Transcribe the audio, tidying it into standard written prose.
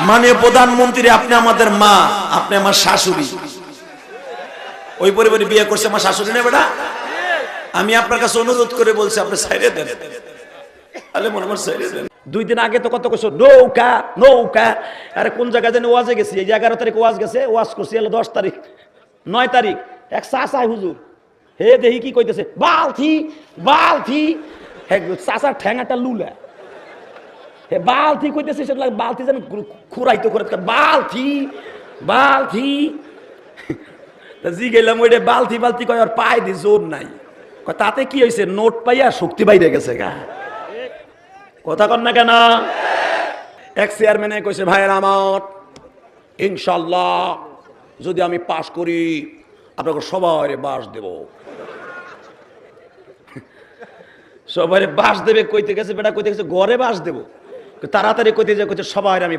মাননীয় প্রধানমন্ত্রী, আপনি আমাদের মা, আপনি আমার শাশুড়ি। ওই পরিবারে বিয়ে করছে আমার শাশুড়ি না বেটা? আমি আপনার কাছে অনুরোধ করে বলছি, আপনি ছাইড়ে দেন। তাহলে মনে আমার ছাইড়ে দেন। 2 দিন আগে তো কত কইছো নৌকা নৌকা। আরে কোন জায়গায় জানি ওয়াজে গেছি, এই যে 11 তারিখ ওয়াজ গেছে, ওয়াজ করছি হলো 10 তারিখ 9 তারিখ। এক চাচাই হুজুর হে দেখি কি কইতেছে, বালতি বালতি। হে চাচার ঠ্যাঙাটা লুলা, হে বালতি কইতেছে, সেটা বালতি যেন খুরাইতো করে বালতি বালতি। জি গেলাম ওইটা বালতি বালতি কয়, আর পায়ে দি জোর নাই। তাতে কি হয়েছে, নোট পাইয়া শক্তি বাইরে গেছে গা। কথা কন না কেন? এক চেয়ারম্যানে কইছে, ভাইয়ের আমার ইনশাল্লাহ যদি আমি পাশ করি আপনাকে সবাই বাস দেব। সবাই বাস দেবে কইতে গেছে বেটা, কইতে গেছে ঘরে বাস দেব, তাড়াতাড়ি কইতে যে কইতে সবাই আমি